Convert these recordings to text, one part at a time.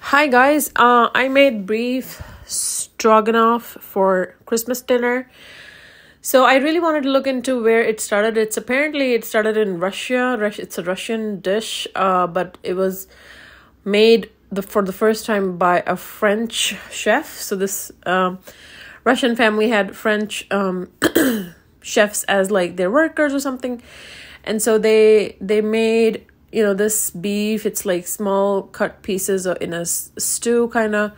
Hi guys, I made beef stroganoff for Christmas dinner. So I really wanted to look into where it started. It started in Russia. It's a Russian dish, but it was made for the first time by a French chef. So this Russian family had French chefs as like their workers or something, and so they made this beef. It's like small cut pieces in a stew kind of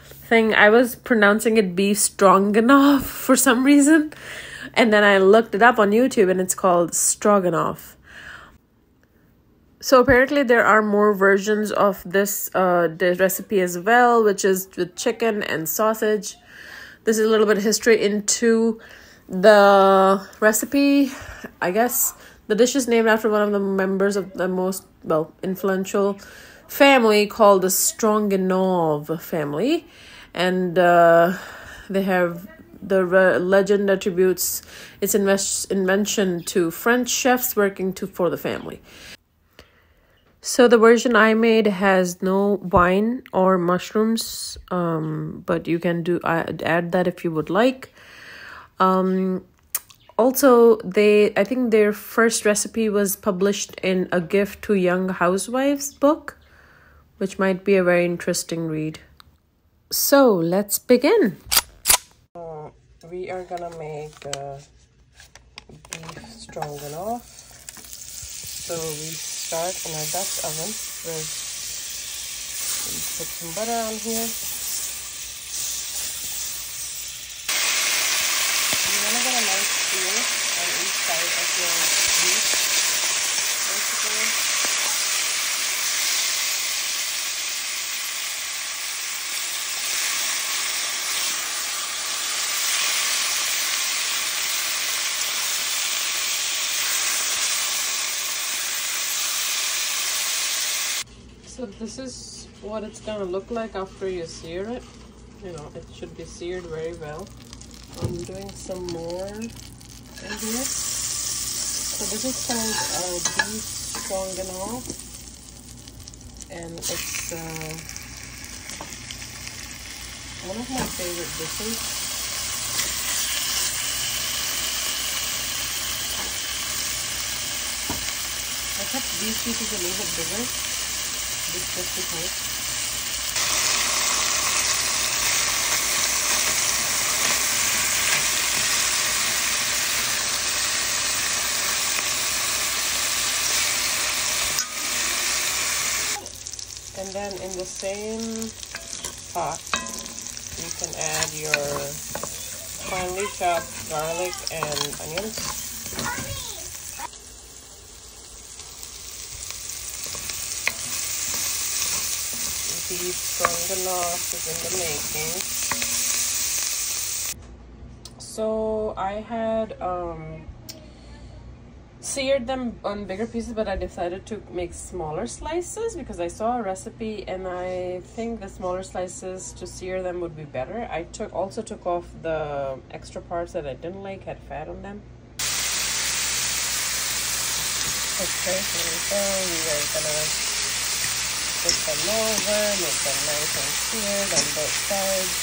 thing. I was pronouncing it beef stroganoff for some reason, and then I looked it up on YouTube and it's called stroganoff. So apparently there are more versions of this recipe as well, which is with chicken and sausage. This is a little bit of history into the recipe. I guess the dish is named after one of the members of the most influential family called the Stroganoff family, and they have legend attributes its invention to French chefs working for the family. So the version I made has no wine or mushrooms, but you can add that if you would like. Also, I think their first recipe was published in A Gift to Young Housewives book, which might be a very interesting read. So let's begin. We are gonna make beef stroganoff. So we start in our Dutch oven with, we put some butter on here. You want to get a nice sear on each side of your beef, basically. So this is what it's gonna look like after you sear it. It should be seared very well. I'm doing some more in here. So this is called beef stroganoff, and it's one of my favorite dishes. I kept these pieces a little bit bigger. Just because. And then in the same pot, you can add your finely chopped garlic and onions. Beef stroganoff is in the making. So I had seared them on bigger pieces, but I decided to make smaller slices because I saw a recipe and I think the smaller slices to sear them would be better. I also took off the extra parts that I didn't like, had fat on them. Okay, so we are gonna put them over, make them nice and seared on both sides.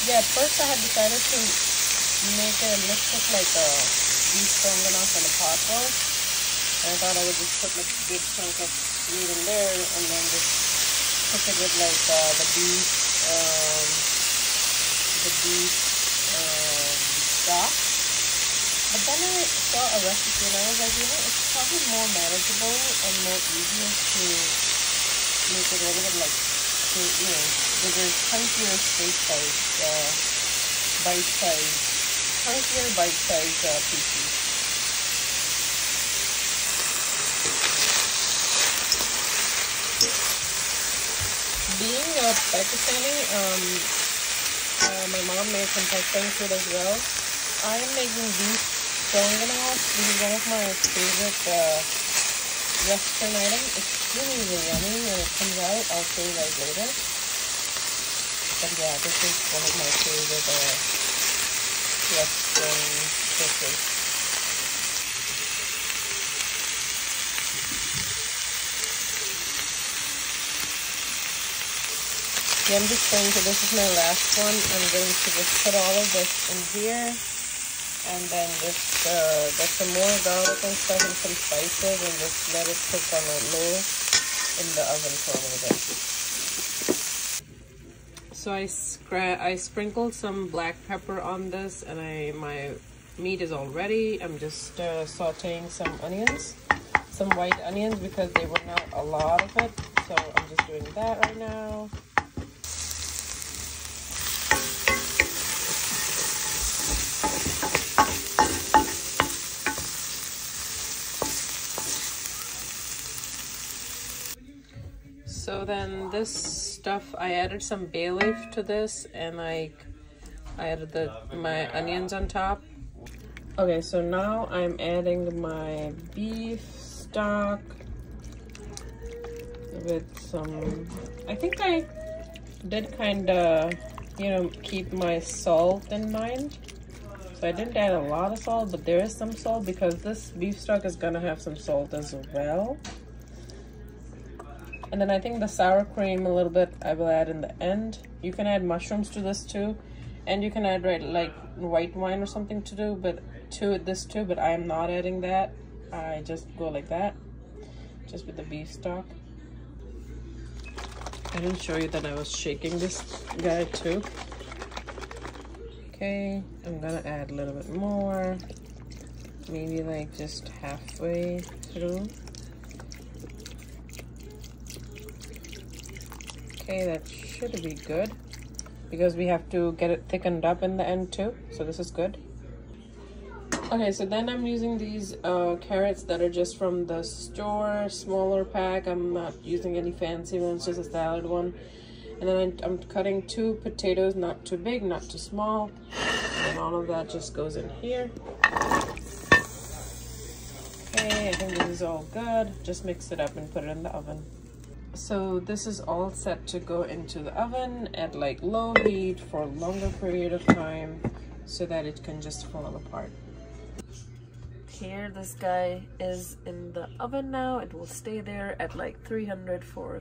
Yeah, at first I had decided to make it look like a beef stroganoff and a pot roast, and I thought I would just put a big chunk of meat in there and then just cook it with like the beef stock. But then I saw a recipe and I was like, it's probably more manageable and more easier to make it a little bit like bigger, chunkier steak size, chunkier bite-size pieces. Being a Pakistani, my mom made some Pakistani food as well. I am making beef stroganoff. This is one of my favorite Western item. It's really, really yummy when it comes out. I'll show you guys later. But yeah, this is one of my favorite Western dishes. Yeah, I'm just going to, this is my last one. I'm going to just put all of this in here. And then just get some more garlic and stuff and some spices and just let it cook on a low in the oven for a little bit. So I sprinkled some black pepper on this, and my meat is all ready. I'm just sauteing some onions, some white onions, because they were not a lot of it. So I'm just doing that right now. So then this stuff, I added some bay leaf to this, and I added my onions on top. Okay, so now I'm adding my beef stock with some, I think I did kind of, you know, keep my salt in mind. So I didn't add a lot of salt, but there is some salt because this beef stock is gonna have some salt as well. And then I think the sour cream a little bit I will add in the end. You can add mushrooms to this too, and you can add like white wine or something to this too, but I am not adding that. I just go like that, just with the beef stock. I didn't show you that I was shaking this guy too. Okay, I'm gonna add a little bit more, maybe like just halfway through. Okay, that should be good because we have to get it thickened up in the end too, so this is good. Okay, so then I'm using these carrots that are just from the store, smaller pack. I'm not using any fancy ones, just a salad one. And then I'm cutting 2 potatoes, not too big, not too small. And all of that just goes in here. Okay, I think this is all good. Just mix it up and put it in the oven. So this is all set to go into the oven at like low heat for a longer period of time so that it can just fall apart. Here, this guy is in the oven now. It will stay there at like 300 for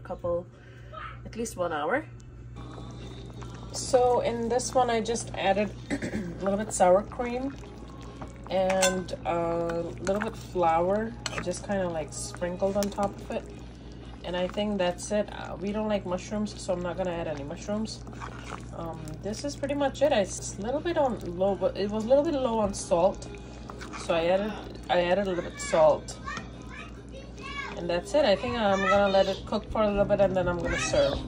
at least 1 hour. So in this one, I just added a little bit sour cream and a little bit flour, just kind of like sprinkled on top of it. And I think that's it. We don't like mushrooms, so I'm not gonna add any mushrooms. This is pretty much it. It's a little bit on low, but it was a little bit low on salt, so I added a little bit salt. And that's it. I think I'm gonna let it cook for a little bit, and then I'm gonna serve.